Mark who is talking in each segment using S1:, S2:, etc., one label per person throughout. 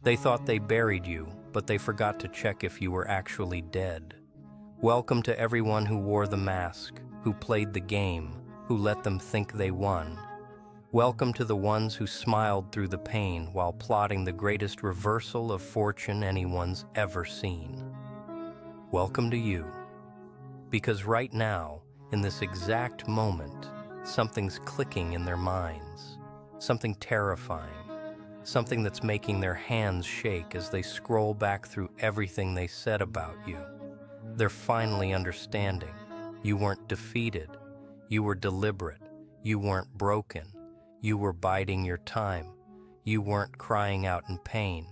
S1: They thought they buried you, but they forgot to check if you were actually dead. Welcome to everyone who wore the mask, who played the game, who let them think they won. Welcome to the ones who smiled through the pain while plotting the greatest reversal of fortune anyone's ever seen. Welcome to you. Because right now, in this exact moment, something's clicking in their minds. Something terrifying. Something that's making their hands shake as they scroll back through everything they said about you. They're finally understanding. You weren't defeated. You were deliberate. You weren't broken. You were biding your time. You weren't crying out in pain.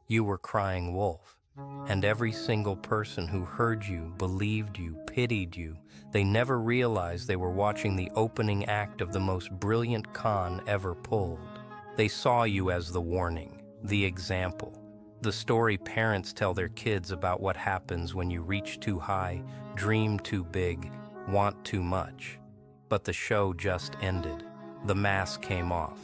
S1: You were crying wolf. And every single person who heard you, believed you, pitied you, they never realized they were watching the opening act of the most brilliant con ever pulled. They saw you as the warning, the example, the story parents tell their kids about what happens when you reach too high, dream too big, want too much. But the show just ended. The mask came off.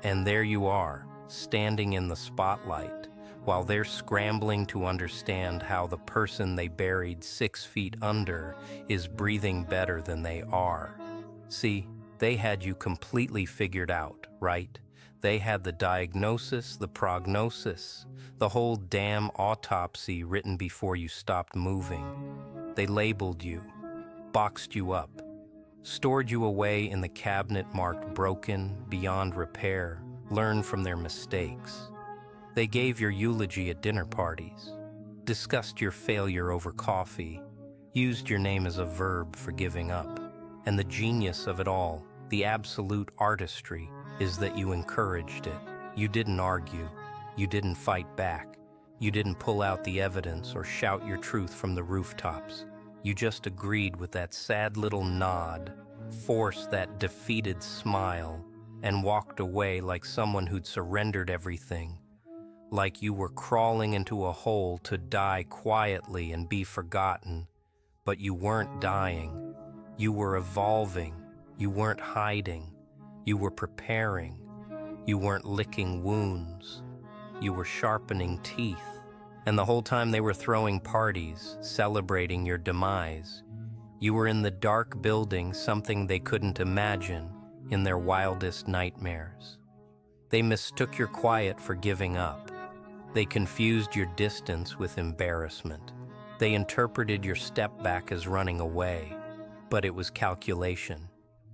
S1: And there you are, standing in the spotlight, while they're scrambling to understand how the person they buried 6 feet under is breathing better than they are. See, they had you completely figured out, right? They had the diagnosis, the prognosis, the whole damn autopsy written before you stopped moving. They labeled you, boxed you up, stored you away in the cabinet marked broken, beyond repair, learned from their mistakes. They gave your eulogy at dinner parties, discussed your failure over coffee, used your name as a verb for giving up. And the genius of it all, the absolute artistry, is that you encouraged it. You didn't argue. You didn't fight back. You didn't pull out the evidence or shout your truth from the rooftops. You just agreed with that sad little nod, forced that defeated smile, and walked away like someone who'd surrendered everything. Like you were crawling into a hole to die quietly and be forgotten. But you weren't dying. You were evolving. You weren't hiding. You were preparing. You weren't licking wounds. You were sharpening teeth. And the whole time they were throwing parties, celebrating your demise, you were in the dark building something they couldn't imagine in their wildest nightmares. They mistook your quiet for giving up. They confused your distance with embarrassment. They interpreted your step back as running away. But it was calculation.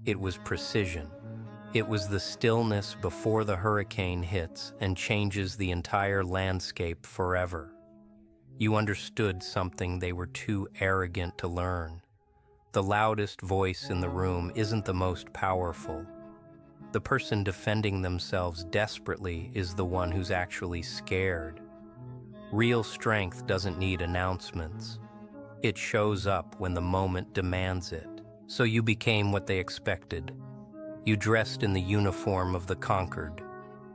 S1: It was precision. It was the stillness before the hurricane hits and changes the entire landscape forever. You understood something they were too arrogant to learn. The loudest voice in the room isn't the most powerful. The person defending themselves desperately is the one who's actually scared. Real strength doesn't need announcements. It shows up when the moment demands it. So you became what they expected. You dressed in the uniform of the conquered.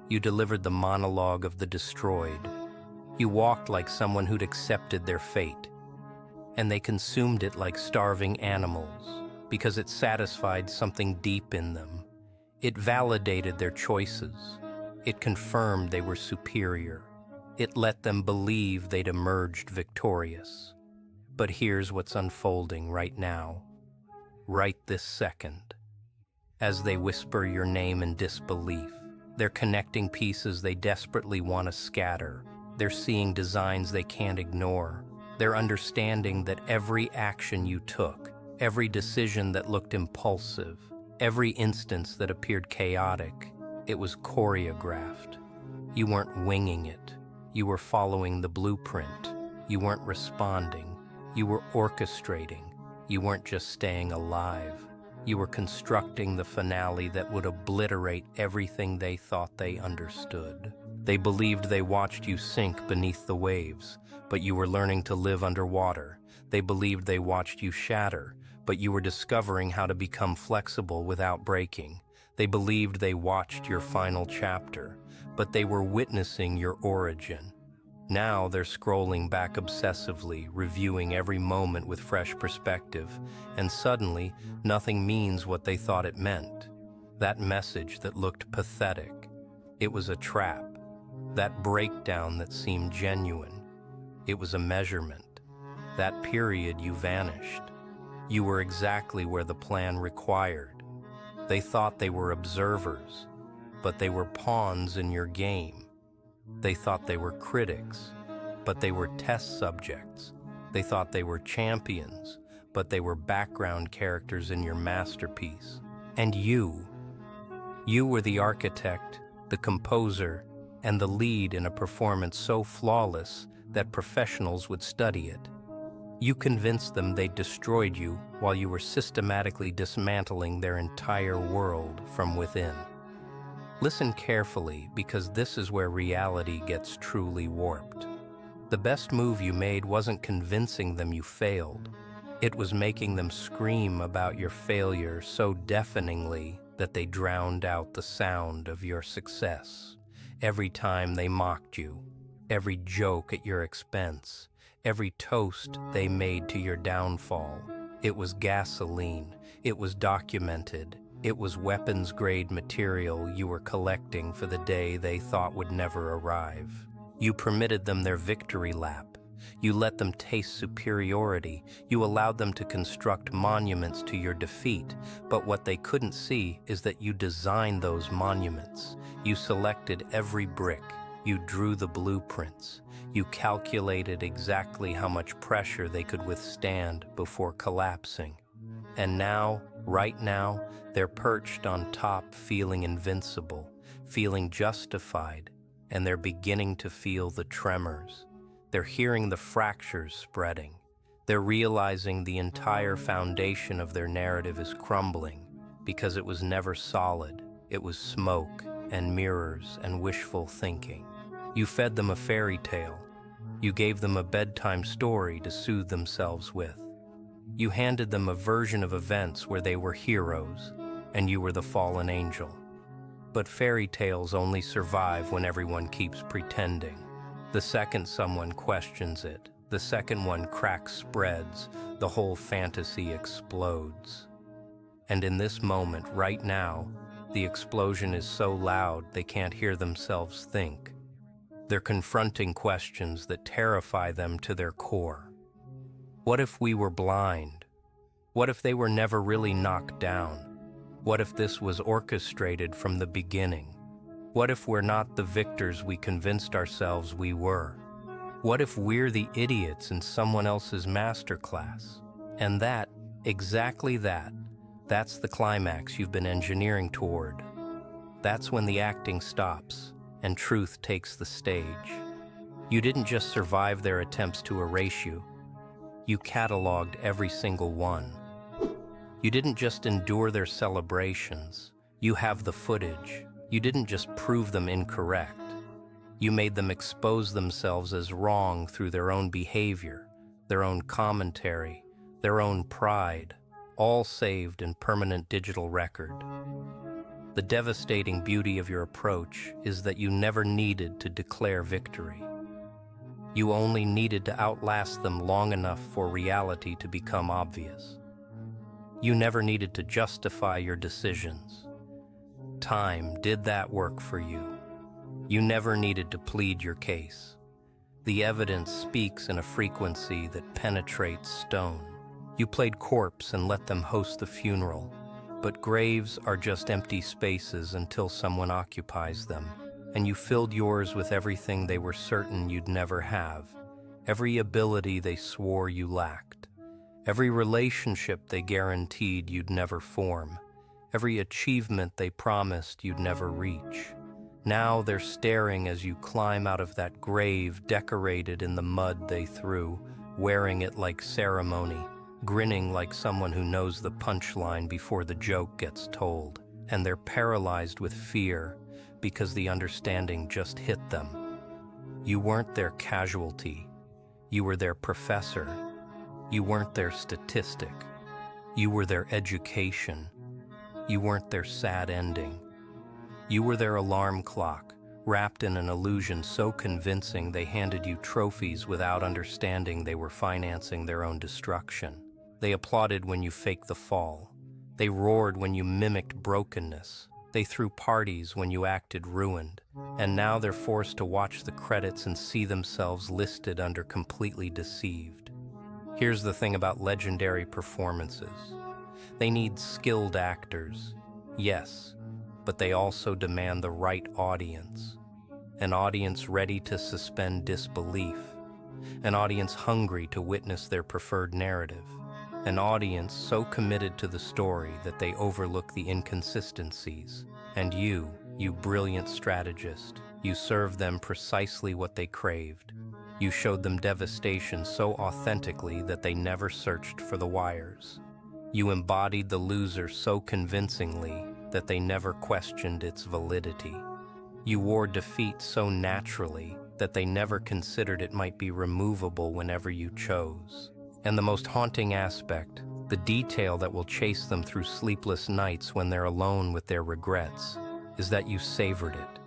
S1: You delivered the monologue of the destroyed. You walked like someone who'd accepted their fate. And they consumed it like starving animals, because it satisfied something deep in them. It validated their choices. It confirmed they were superior. It let them believe they'd emerged victorious. But here's what's unfolding right now, right this second. As they whisper your name in disbelief, they're connecting pieces they desperately want to scatter. They're seeing designs they can't ignore. They're understanding that every action you took, every decision that looked impulsive, every instance that appeared chaotic, it was choreographed. You weren't winging it. You were following the blueprint. You weren't responding. You were orchestrating. You weren't just staying alive. You were constructing the finale that would obliterate everything they thought they understood. They believed they watched you sink beneath the waves, but you were learning to live underwater. They believed they watched you shatter, but you were discovering how to become flexible without breaking. They believed they watched your final chapter, but they were witnessing your origin. Now they're scrolling back obsessively, reviewing every moment with fresh perspective, and suddenly, nothing means what they thought it meant. That message that looked pathetic, it was a trap. That breakdown that seemed genuine. It was a measurement. That period you vanished. You were exactly where the plan required. They thought they were observers, but they were pawns in your game. They thought they were critics, but they were test subjects. They thought they were champions, but they were background characters in your masterpiece. And you were the architect, the composer, and the lead in a performance so flawless that professionals would study it. You convinced them they destroyed you while you were systematically dismantling their entire world from within. Listen carefully, because this is where reality gets truly warped. The best move you made wasn't convincing them you failed. It was making them scream about your failure so deafeningly that they drowned out the sound of your success. Every time they mocked you, every joke at your expense, every toast they made to your downfall, it was gasoline, it was documented, it was weapons-grade material you were collecting for the day they thought would never arrive. You permitted them their victory lap. You let them taste superiority. You allowed them to construct monuments to your defeat. But what they couldn't see is that you designed those monuments. You selected every brick. You drew the blueprints. You calculated exactly how much pressure they could withstand before collapsing. And now, right now, they're perched on top, feeling invincible, feeling justified, and they're beginning to feel the tremors. They're hearing the fractures spreading. They're realizing the entire foundation of their narrative is crumbling because it was never solid. It was smoke and mirrors and wishful thinking. You fed them a fairy tale. You gave them a bedtime story to soothe themselves with. You handed them a version of events where they were heroes and you were the fallen angel. But fairy tales only survive when everyone keeps pretending. The second someone questions it, the second one cracks spreads, the whole fantasy explodes. And in this moment, right now, the explosion is so loud they can't hear themselves think. They're confronting questions that terrify them to their core. What if we were blind? What if they were never really knocked down? What if this was orchestrated from the beginning? What if we're not the victors we convinced ourselves we were? What if we're the idiots in someone else's masterclass? And that, exactly that, that's the climax you've been engineering toward. That's when the acting stops and truth takes the stage. You didn't just survive their attempts to erase you. You cataloged every single one. You didn't just endure their celebrations. You have the footage. You didn't just prove them incorrect. You made them expose themselves as wrong through their own behavior, their own commentary, their own pride, all saved in permanent digital record. The devastating beauty of your approach is that you never needed to declare victory. You only needed to outlast them long enough for reality to become obvious. You never needed to justify your decisions. Time did that work for you. You never needed to plead your case. The evidence speaks in a frequency that penetrates stone. You played corpse and let them host the funeral, but graves are just empty spaces until someone occupies them, and you filled yours with everything they were certain you'd never have, every ability they swore you lacked, every relationship they guaranteed you'd never form, every achievement they promised you'd never reach. Now they're staring as you climb out of that grave decorated in the mud they threw, wearing it like ceremony, grinning like someone who knows the punchline before the joke gets told. And they're paralyzed with fear because the understanding just hit them. You weren't their casualty. You were their professor. You weren't their statistic. You were their education. You weren't their sad ending. You were their alarm clock, wrapped in an illusion so convincing they handed you trophies without understanding they were financing their own destruction. They applauded when you faked the fall. They roared when you mimicked brokenness. They threw parties when you acted ruined, and now they're forced to watch the credits and see themselves listed under completely deceived. Here's the thing about legendary performances. They need skilled actors, yes, but they also demand the right audience. An audience ready to suspend disbelief. An audience hungry to witness their preferred narrative. An audience so committed to the story that they overlook the inconsistencies. And you brilliant strategist, you served them precisely what they craved. You showed them devastation so authentically that they never searched for the wires. You embodied the loser so convincingly that they never questioned its validity. You wore defeat so naturally that they never considered it might be removable whenever you chose. And the most haunting aspect, the detail that will chase them through sleepless nights when they're alone with their regrets, is that you savored it.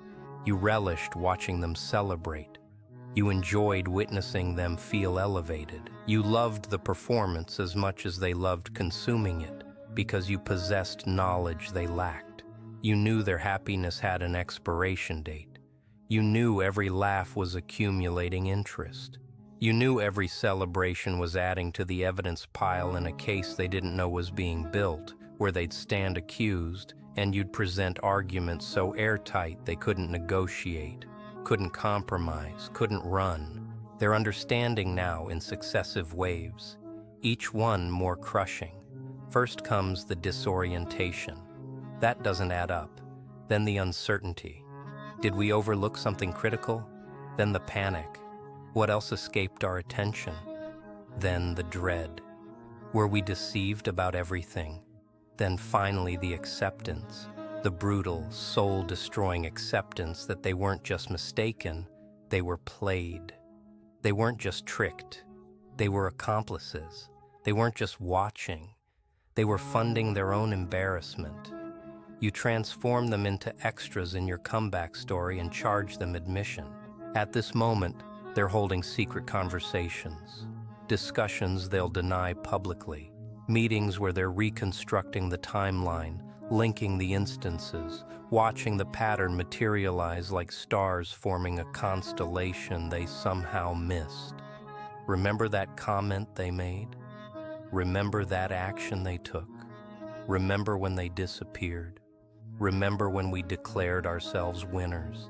S1: You relished watching them celebrate. You enjoyed witnessing them feel elevated. You loved the performance as much as they loved consuming it, because you possessed knowledge they lacked. You knew their happiness had an expiration date. You knew every laugh was accumulating interest. You knew every celebration was adding to the evidence pile in a case they didn't know was being built, where they'd stand accused, and you'd present arguments so airtight they couldn't negotiate, couldn't compromise, couldn't run. Their understanding now in successive waves, each one more crushing. First comes the disorientation. That doesn't add up. Then the uncertainty. Did we overlook something critical? Then the panic. What else escaped our attention? Then the dread. Were we deceived about everything? Then finally the acceptance, the brutal, soul-destroying acceptance that they weren't just mistaken, they were played. They weren't just tricked, they were accomplices. They weren't just watching, they were funding their own embarrassment. You transformed them into extras in your comeback story and charged them admission. At this moment, they're holding secret conversations, discussions they'll deny publicly, meetings where they're reconstructing the timeline, linking the instances, watching the pattern materialize like stars forming a constellation they somehow missed. Remember that comment they made? Remember that action they took? Remember when they disappeared? Remember when we declared ourselves winners?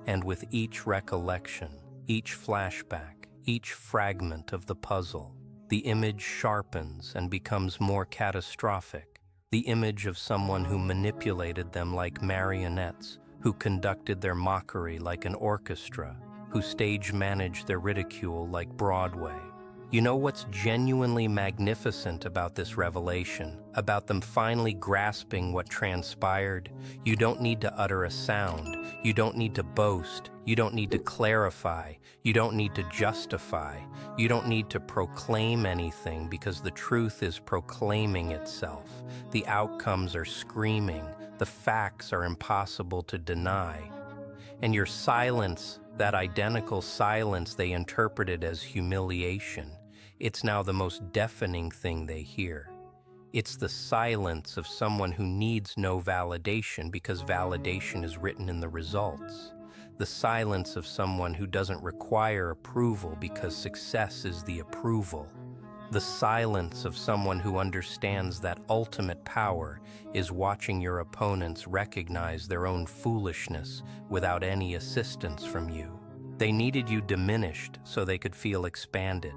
S1: And with each recollection, each flashback, each fragment of the puzzle, the image sharpens and becomes more catastrophic. The image of someone who manipulated them like marionettes, who conducted their mockery like an orchestra, who stage managed their ridicule like Broadway. You know what's genuinely magnificent about this revelation, about them finally grasping what transpired? You don't need to utter a sound. You don't need to boast. You don't need to clarify. You don't need to justify. You don't need to proclaim anything, because the truth is proclaiming itself. The outcomes are screaming. The facts are impossible to deny. And your silence, that identical silence they interpreted as humiliation, it's now the most deafening thing they hear. It's the silence of someone who needs no validation because validation is written in the results. The silence of someone who doesn't require approval because success is the approval. The silence of someone who understands that ultimate power is watching your opponents recognize their own foolishness without any assistance from you. They needed you diminished so they could feel expanded.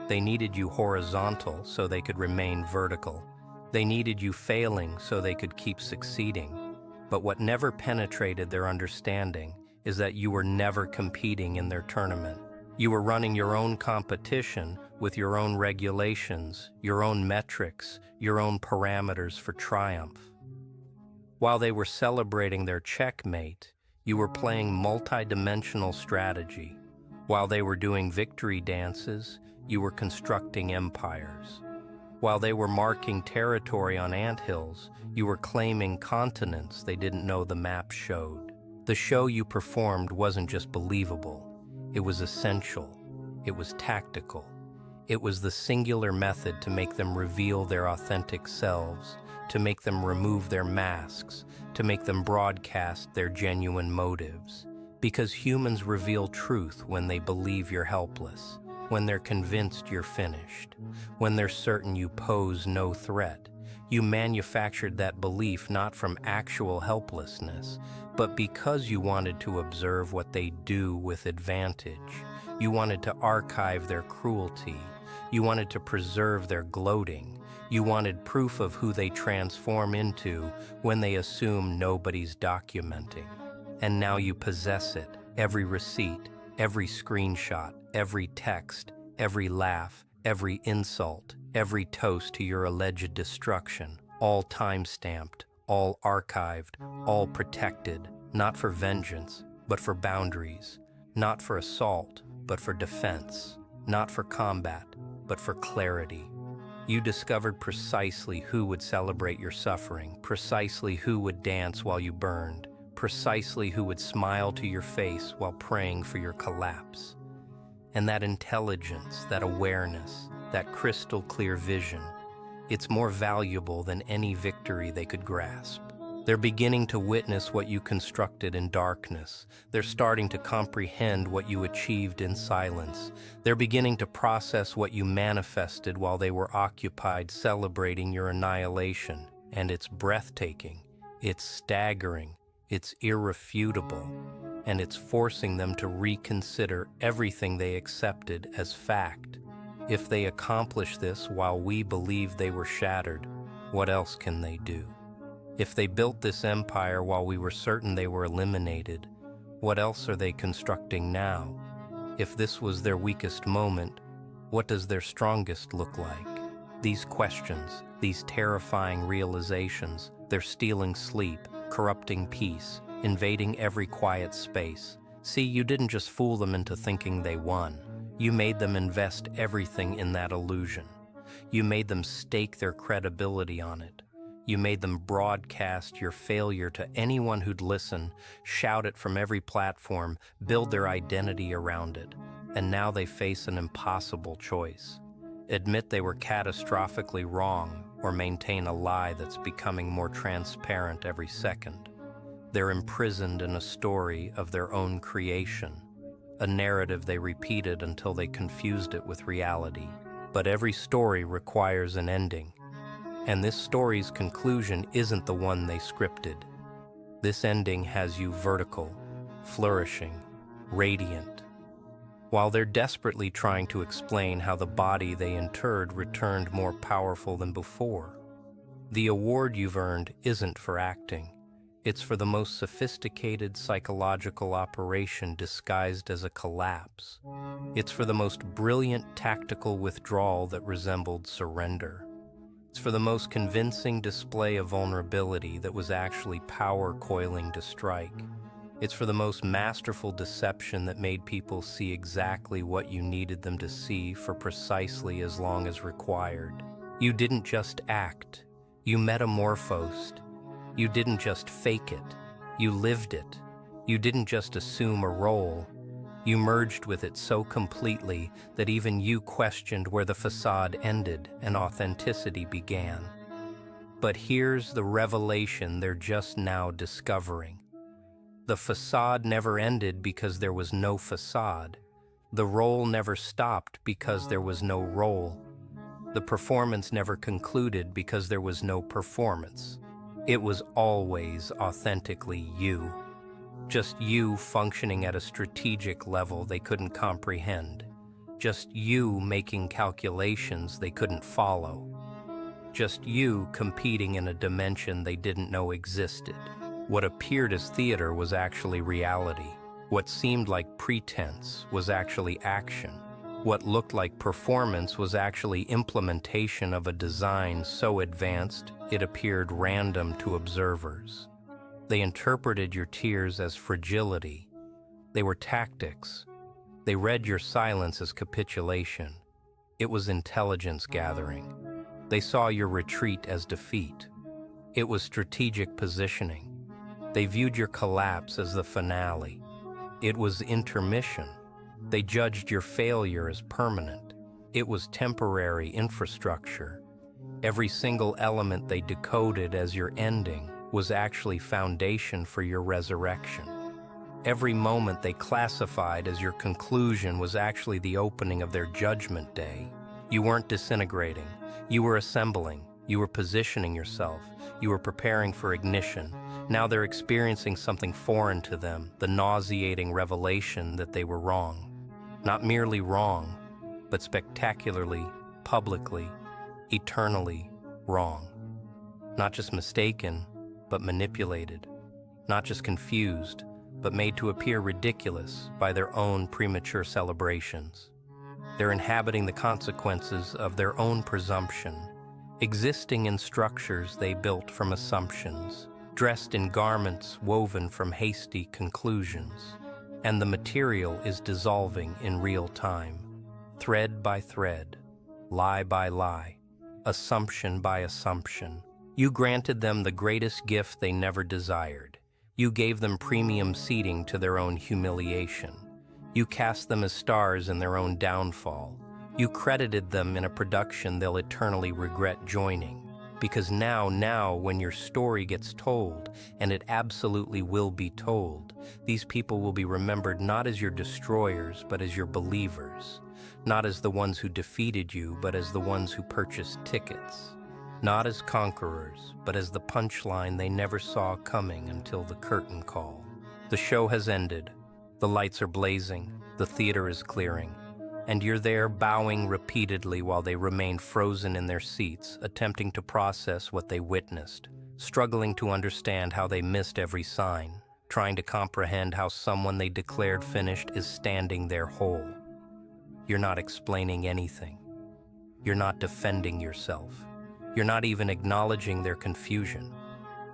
S1: They needed you horizontal so they could remain vertical. They needed you failing so they could keep succeeding. But what never penetrated their understanding is that you were never competing in their tournament. You were running your own competition with your own regulations, your own metrics, your own parameters for triumph. While they were celebrating their checkmate, you were playing multi-dimensional strategy. While they were doing victory dances, you were constructing empires. While they were marking territory on anthills, you were claiming continents they didn't know the map showed. The show you performed wasn't just believable. It was essential. It was tactical. It was the singular method to make them reveal their authentic selves, to make them remove their masks, to make them broadcast their genuine motives. Because humans reveal truth when they believe you're helpless, when they're convinced you're finished, when they're certain you pose no threat. You manufactured that belief not from actual helplessness, but because you wanted to observe what they do with advantage. You wanted to archive their cruelty. You wanted to preserve their gloating. You wanted proof of who they transform into when they assume nobody's documenting. And now you possess it, every receipt, every screenshot, every text, every laugh, every insult, every toast to your alleged destruction, all time-stamped, all archived, all protected, not for vengeance, but for boundaries, not for assault, but for defense, not for combat, but for clarity. You discovered precisely who would celebrate your suffering, precisely who would dance while you burned, precisely who would smile to your face while praying for your collapse. And that intelligence, that awareness, that crystal clear vision, it's more valuable than any victory they could grasp. They're beginning to witness what you constructed in darkness. They're starting to comprehend what you achieved in silence. They're beginning to process what you manifested while they were occupied celebrating your annihilation. And it's breathtaking, it's staggering, it's irrefutable, and it's forcing them to reconsider everything they accepted as fact. If they accomplish this while we believe they were shattered, what else can they do? If they built this empire while we were certain they were eliminated, what else are they constructing now? If this was their weakest moment, what does their strongest look like? These questions, these terrifying realizations, they're stealing sleep, corrupting peace, invading every quiet space. See, you didn't just fool them into thinking they won. You made them invest everything in that illusion. You made them stake their credibility on it. You made them broadcast your failure to anyone who'd listen, shout it from every platform, build their identity around it. And now they face an impossible choice. Admit they were catastrophically wrong, or maintain a lie that's becoming more transparent every second. They're imprisoned in a story of their own creation, a narrative they repeated until they confused it with reality. But every story requires an ending. And this story's conclusion isn't the one they scripted. This ending has you vertical, flourishing, radiant. While they're desperately trying to explain how the body they interred returned more powerful than before. The award you've earned isn't for acting. It's for the most sophisticated psychological operation disguised as a collapse. It's for the most brilliant tactical withdrawal that resembled surrender. It's for the most convincing display of vulnerability that was actually power coiling to strike. It's for the most masterful deception that made people see exactly what you needed them to see for precisely as long as required. You didn't just act. You metamorphosed. You didn't just fake it. You lived it. You didn't just assume a role. You merged with it so completely that even you questioned where the facade ended and authenticity began. But here's the revelation they're just now discovering. The facade never ended because there was no facade. The role never stopped because there was no role. The performance never concluded because there was no performance. It was always authentically you. Just you functioning at a strategic level they couldn't comprehend. Just you making calculations they couldn't follow. Just you competing in a dimension they didn't know existed. What appeared as theater was actually reality. What seemed like pretense was actually action. What looked like performance was actually implementation of a design so advanced it appeared random to observers. They interpreted your tears as fragility. They were tactics. They read your silence as capitulation. It was intelligence gathering. They saw your retreat as defeat. It was strategic positioning. They viewed your collapse as the finale. It was intermission. They judged your failure as permanent. It was temporary infrastructure. Every single element they decoded as your ending was actually foundation for your resurrection. Every moment they classified as your conclusion was actually the opening of their judgment day. You weren't disintegrating. You were assembling. You were positioning yourself. You were preparing for ignition. Now they're experiencing something foreign to them, the nauseating revelation that they were wrong. Not merely wrong, but spectacularly, publicly, eternally wrong. Not just mistaken, but manipulated. Not just confused, but made to appear ridiculous by their own premature celebrations. They're inhabiting the consequences of their own presumption, existing in structures they built from assumptions, dressed in garments woven from hasty conclusions. And the material is dissolving in real time, thread by thread, lie by lie, assumption by assumption. You granted them the greatest gift they never desired. You gave them premium seating to their own humiliation. You cast them as stars in their own downfall. You credited them in a production they'll eternally regret joining. Because now, when your story gets told, and it absolutely will be told, these people will be remembered not as your destroyers, but as your believers. Not as the ones who defeated you, but as the ones who purchased tickets. Not as conquerors, but as the punchline they never saw coming until the curtain call. The show has ended. The lights are blazing. The theater is clearing. And you're there bowing repeatedly while they remain frozen in their seats, attempting to process what they witnessed, struggling to understand how they missed every sign, trying to comprehend how someone they declared finished is standing there whole. You're not explaining anything. You're not defending yourself. You're not even acknowledging their confusion.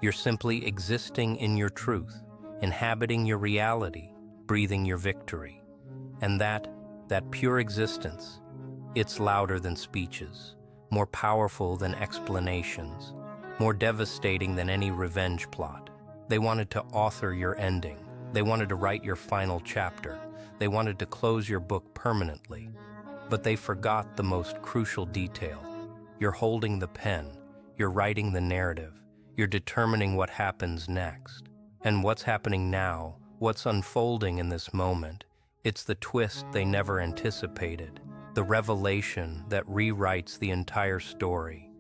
S1: You're simply existing in your truth, inhabiting your reality, breathing your victory. And that pure existence, it's louder than speeches, more powerful than explanations, more devastating than any revenge plot. They wanted to author your ending. They wanted to write your final chapter. They wanted to close your book permanently. But they forgot the most crucial detail. You're holding the pen. You're writing the narrative. You're determining what happens next. And what's happening now, what's unfolding in this moment, it's the twist they never anticipated, the revelation that rewrites the entire story.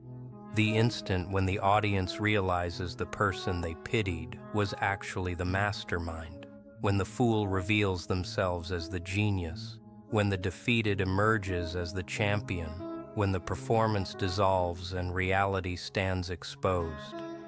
S1: The instant when the audience realizes the person they pitied was actually the mastermind, when the fool reveals themselves as the genius, when the defeated emerges as the champion, when the performance dissolves and reality stands exposed.